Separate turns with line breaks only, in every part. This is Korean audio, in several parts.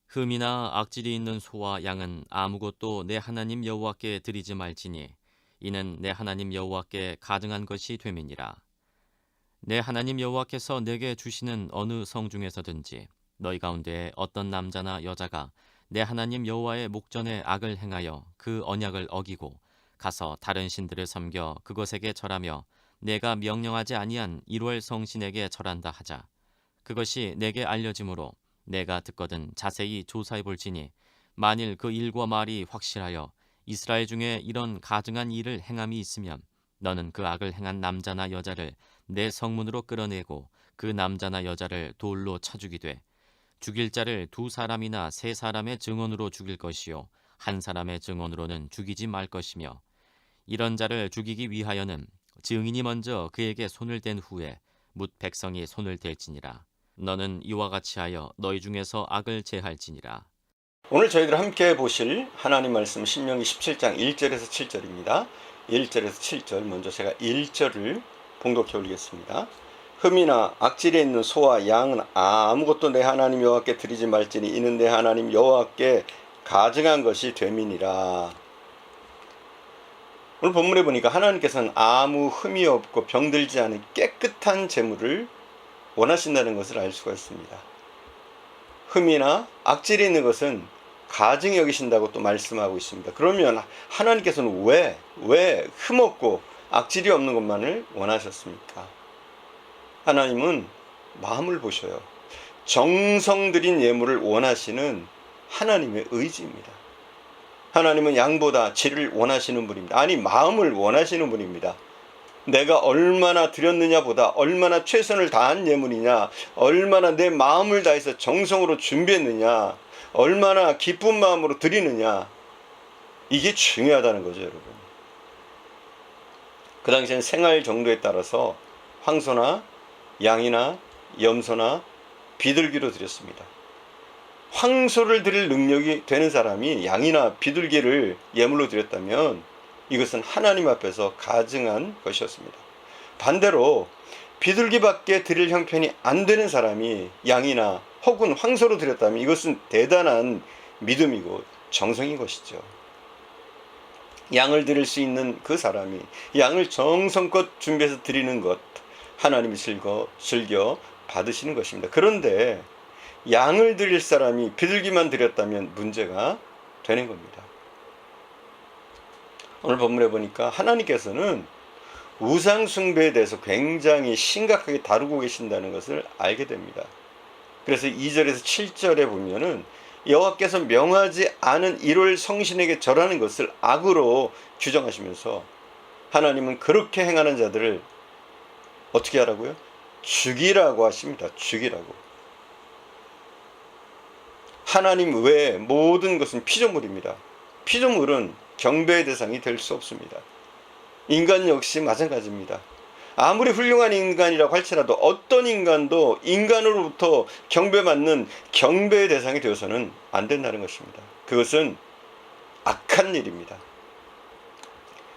흠이나 악질이 있는 소와 양은 아무것도 내 하나님 여호와께 드리지 말지니 이는 내 하나님 여호와께 가증한 것이 됨이니라. 내 하나님 여호와께서 내게 주시는 어느 성 중에서든지 너희 가운데 어떤 남자나 여자가 내 하나님 여호와의 목전에 악을 행하여 그 언약을 어기고 가서 다른 신들을 섬겨 그것에게 절하며 내가 명령하지 아니한 이루엘 성신에게 절한다 하자. 그것이 내게 알려짐으로 내가 듣거든 자세히 조사해 볼지니 만일 그 일과 말이 확실하여 이스라엘 중에 이런 가증한 일을 행함이 있으면 너는 그 악을 행한 남자나 여자를 내 성문으로 끌어내고 그 남자나 여자를 돌로 쳐 죽이되 죽일 자를 두 사람이나 세 사람의 증언으로 죽일 것이요 한 사람의 증언으로는 죽이지 말 것이며 이런 자를 죽이기 위하여는 증인이 먼저 그에게 손을 댄 후에 뭇 백성이 손을 댈지니라. 너는 이와 같이 하여 너희 중에서 악을 제할지니라.
오늘 저희들 함께 보실 하나님 말씀 신명기 17장 1절에서 7절입니다. 1절에서 7절 먼저 제가 1절을 봉독해 올리겠습니다. 흠이나 악질에 있는 소와 양은 아무것도 내 하나님 여호와께 드리지 말지니 이는 내 하나님 여호와께 가증한 것이 됨이니라. 오늘 본문에 보니까 하나님께서는 아무 흠이 없고 병들지 않은 깨끗한 제물을 원하신다는 것을 알 수가 있습니다. 흠이나 악질이 있는 것은 가증히 여기신다고 또 말씀하고 있습니다. 그러면 하나님께서는 왜 흠없고 악질이 없는 것만을 원하셨습니까? 하나님은 마음을 보셔요. 정성 들인 예물을 원하시는 하나님의 의지입니다. 하나님은 양보다 질을 원하시는 분입니다. 아니, 마음을 원하시는 분입니다. 내가 얼마나 드렸느냐 보다 얼마나 최선을 다한 예물이냐, 얼마나 내 마음을 다해서 정성으로 준비했느냐, 얼마나 기쁜 마음으로 드리느냐, 이게 중요하다는 거죠, 여러분. 그 당시엔 생활 정도에 따라서 황소나 양이나 염소나 비둘기로 드렸습니다. 황소를 드릴 능력이 되는 사람이 양이나 비둘기를 예물로 드렸다면 이것은 하나님 앞에서 가증한 것이었습니다. 반대로 비둘기밖에 드릴 형편이 안 되는 사람이 양이나 혹은 황소로 드렸다면 이것은 대단한 믿음이고 정성인 것이죠. 양을 드릴 수 있는 그 사람이 양을 정성껏 준비해서 드리는 것, 하나님이 즐겨 받으시는 것입니다. 그런데 양을 드릴 사람이 비둘기만 드렸다면 문제가 되는 겁니다. 오늘 본문에 보니까 하나님께서는 우상 숭배에 대해서 굉장히 심각하게 다루고 계신다는 것을 알게 됩니다. 그래서 2절에서 7절에 보면은 여호와께서 명하지 않은 일월 성신에게 절하는 것을 악으로 규정하시면서 하나님은 그렇게 행하는 자들을 어떻게 하라고요? 죽이라고 하십니다. 죽이라고. 하나님 외에 모든 것은 피조물입니다. 피조물은 경배의 대상이 될 수 없습니다. 인간 역시 마찬가지입니다. 아무리 훌륭한 인간이라고 할지라도 어떤 인간도 인간으로부터 경배받는 경배의 대상이 되어서는 안 된다는 것입니다. 그것은 악한 일입니다.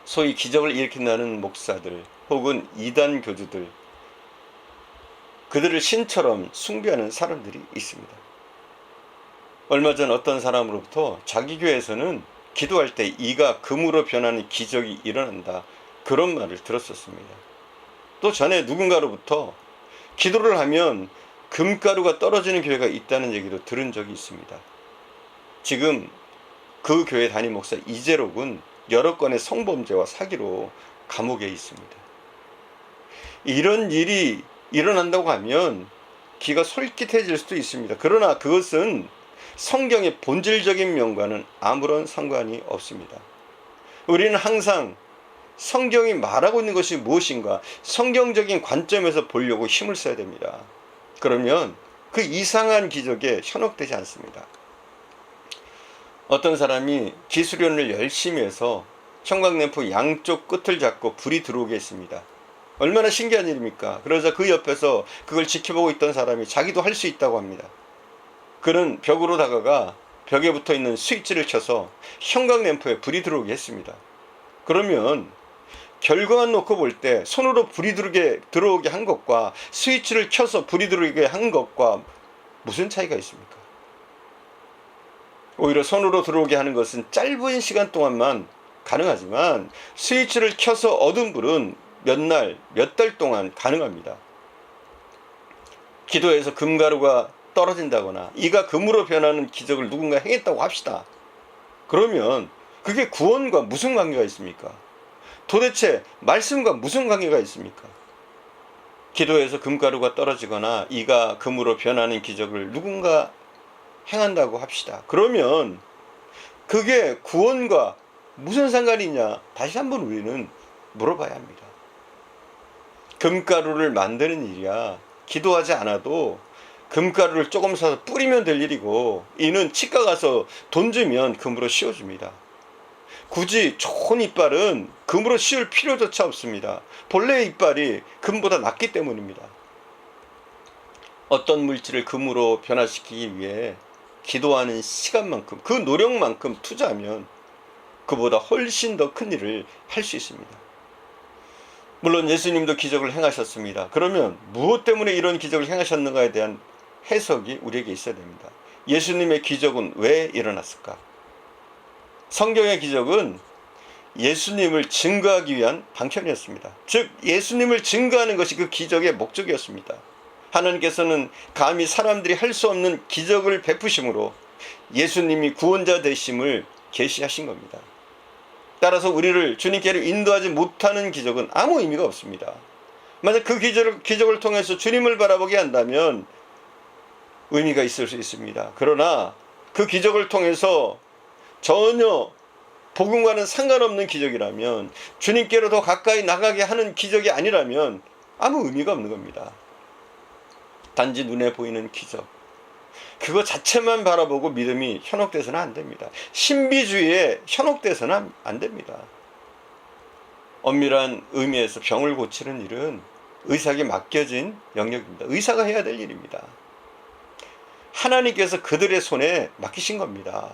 소위 기적을 일으킨다는 목사들 혹은 이단 교주들, 그들을 신처럼 숭배하는 사람들이 있습니다. 얼마 전 어떤 사람으로부터 자기 교회에서는 기도할 때 이가 금으로 변하는 기적이 일어난다, 그런 말을 들었었습니다. 또 전에 누군가로부터 기도를 하면 금가루가 떨어지는 교회가 있다는 얘기도 들은 적이 있습니다. 지금 그 교회 담임 목사 이재록은 여러 건의 성범죄와 사기로 감옥에 있습니다. 이런 일이 일어난다고 하면 기가 솔깃해질 수도 있습니다. 그러나 그것은 성경의 본질적인 면과는 아무런 상관이 없습니다. 우리는 항상 성경이 말하고 있는 것이 무엇인가 성경적인 관점에서 보려고 힘을 써야 됩니다. 그러면 그 이상한 기적에 현혹되지 않습니다. 어떤 사람이 기수련을 열심히 해서 형광램프 양쪽 끝을 잡고 불이 들어오게 했습니다. 얼마나 신기한 일입니까? 그러자 그 옆에서 그걸 지켜보고 있던 사람이 자기도 할 수 있다고 합니다. 그는 벽으로 다가가 벽에 붙어있는 스위치를 켜서 형광램프에 불이 들어오게 했습니다. 그러면 결과만 놓고 볼 때 손으로 불이 들어오게 한 것과 스위치를 켜서 불이 들어오게 한 것과 무슨 차이가 있습니까? 오히려 손으로 들어오게 하는 것은 짧은 시간 동안만 가능하지만 스위치를 켜서 얻은 불은 몇 날, 몇 달 동안 가능합니다. 기도에서 금가루가 떨어진다거나 이가 금으로 변하는 기적을 누군가 행했다고 합시다. 그러면 그게 구원과 무슨 관계가 있습니까? 도대체 말씀과 무슨 관계가 있습니까? 기도에서 금가루가 떨어지거나 이가 금으로 변하는 기적을 누군가 행한다고 합시다. 그러면 그게 구원과 무슨 상관이 있냐? 다시 한번 우리는 물어봐야 합니다. 금가루를 만드는 일이야 기도하지 않아도 금가루를 조금 사서 뿌리면 될 일이고, 이는 치과 가서 돈 주면 금으로 씌워줍니다. 굳이 좋은 이빨은 금으로 씌울 필요조차 없습니다. 본래의 이빨이 금보다 낫기 때문입니다. 어떤 물질을 금으로 변화시키기 위해 기도하는 시간만큼, 그 노력만큼 투자하면 그보다 훨씬 더 큰 일을 할 수 있습니다. 물론 예수님도 기적을 행하셨습니다. 그러면 무엇 때문에 이런 기적을 행하셨는가에 대한 해석이 우리에게 있어야 됩니다. 예수님의 기적은 왜 일어났을까? 성경의 기적은 예수님을 증거하기 위한 방편이었습니다. 즉 예수님을 증거하는 것이 그 기적의 목적이었습니다. 하나님께서는 감히 사람들이 할 수 없는 기적을 베푸심으로 예수님이 구원자 되심을 계시하신 겁니다. 따라서 우리를 주님께로 인도하지 못하는 기적은 아무 의미가 없습니다. 만약 그 기적을 통해서 주님을 바라보게 한다면 의미가 있을 수 있습니다. 그러나 그 기적을 통해서 전혀 복음과는 상관없는 기적이라면, 주님께로 더 가까이 나가게 하는 기적이 아니라면 아무 의미가 없는 겁니다. 단지 눈에 보이는 기적, 그거 자체만 바라보고 믿음이 현혹돼서는 안 됩니다. 신비주의에 현혹돼서는 안 됩니다. 엄밀한 의미에서 병을 고치는 일은 의사에게 맡겨진 영역입니다. 의사가 해야 될 일입니다. 하나님께서 그들의 손에 맡기신 겁니다.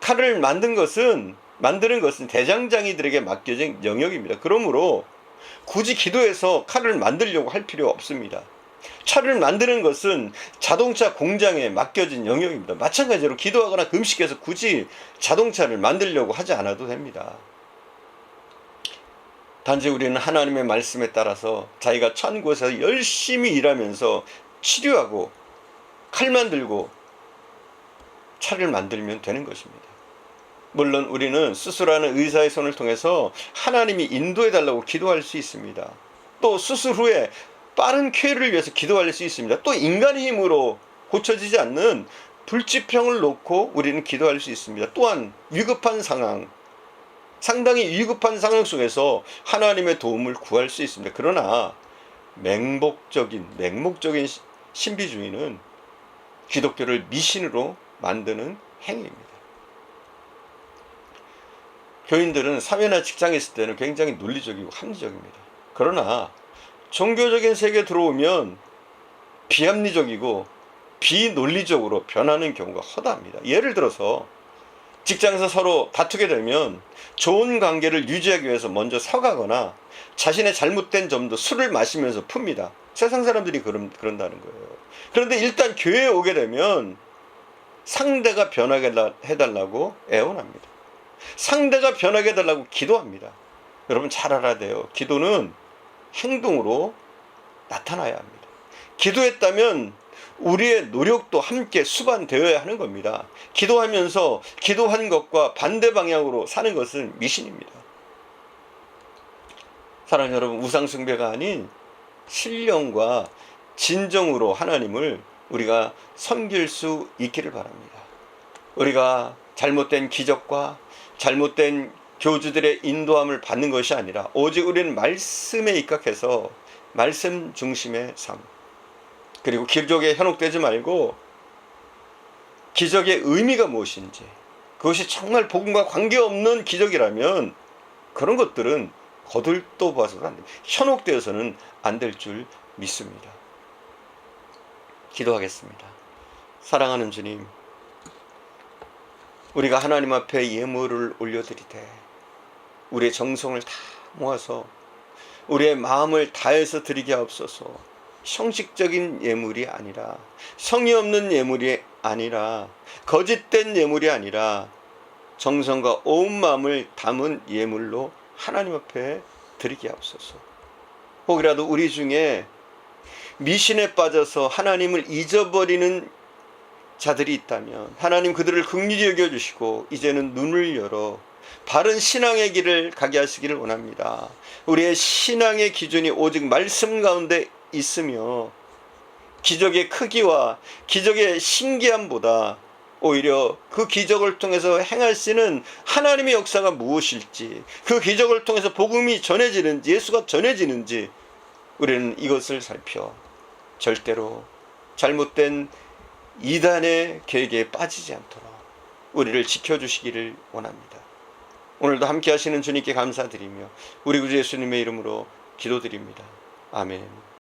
칼을 만드는 것은 대장장이들에게 맡겨진 영역입니다. 그러므로 굳이 기도해서 칼을 만들려고 할 필요 없습니다. 차를 만드는 것은 자동차 공장에 맡겨진 영역입니다. 마찬가지로 기도하거나 금식해서 굳이 자동차를 만들려고 하지 않아도 됩니다. 단지 우리는 하나님의 말씀에 따라서 자기가 처한 곳에서 열심히 일하면서 치료하고 칼 만들고 차를 만들면 되는 것입니다. 물론 우리는 수술하는 의사의 손을 통해서 하나님이 인도해달라고 기도할 수 있습니다. 또 수술 후에 빠른 쾌유를 위해서 기도할 수 있습니다. 또 인간의 힘으로 고쳐지지 않는 불치병을 놓고 우리는 기도할 수 있습니다. 또한 상당히 위급한 상황 속에서 하나님의 도움을 구할 수 있습니다. 그러나 맹목적인 신비주의는 기독교를 미신으로 만드는 행위입니다. 교인들은 사회나 직장에 있을 때는 굉장히 논리적이고 합리적입니다. 그러나 종교적인 세계에 들어오면 비합리적이고 비논리적으로 변하는 경우가 허다합니다. 예를 들어서 직장에서 서로 다투게 되면 좋은 관계를 유지하기 위해서 먼저 서가거나 자신의 잘못된 점도 술을 마시면서 풉니다. 세상 사람들이 그런다는 거예요. 그런데 일단 교회에 오게 되면 상대가 변하게 해달라고 애원합니다. 상대가 변하게 해달라고 기도합니다. 여러분 잘 알아야 돼요. 기도는 행동으로 나타나야 합니다. 기도했다면 우리의 노력도 함께 수반되어야 하는 겁니다. 기도하면서 기도한 것과 반대 방향으로 사는 것은 미신입니다. 사랑하는 여러분, 우상숭배가 아닌 신령과 진정으로 하나님을 우리가 섬길 수 있기를 바랍니다. 우리가 잘못된 기적과 잘못된 교주들의 인도함을 받는 것이 아니라 오직 우리는 말씀에 입각해서 말씀 중심의 삶, 그리고 기적에 현혹되지 말고 기적의 의미가 무엇인지, 그것이 정말 복음과 관계없는 기적이라면 그런 것들은 거들떠 봐서도 안 됩니다. 현혹되어서는 안 될 줄 믿습니다. 기도하겠습니다. 사랑하는 주님, 우리가 하나님 앞에 예물을 올려드리되 우리의 정성을 다 모아서 우리의 마음을 다해서 드리게 하옵소서. 형식적인 예물이 아니라, 성의 없는 예물이 아니라, 거짓된 예물이 아니라 정성과 온 마음을 담은 예물로 하나님 앞에 드리게 하옵소서. 혹이라도 우리 중에 미신에 빠져서 하나님을 잊어버리는 자들이 있다면 하나님 그들을 긍휼히 여겨주시고 이제는 눈을 열어 바른 신앙의 길을 가게 하시기를 원합니다. 우리의 신앙의 기준이 오직 말씀 가운데 있으며 기적의 크기와 기적의 신기함보다 오히려 그 기적을 통해서 행하시는 하나님의 역사가 무엇일지, 그 기적을 통해서 복음이 전해지는지, 예수가 전해지는지 우리는 이것을 살펴 절대로 잘못된 이단의 계획에 빠지지 않도록 우리를 지켜주시기를 원합니다. 오늘도 함께 하시는 주님께 감사드리며 우리 구주 예수님의 이름으로 기도드립니다. 아멘.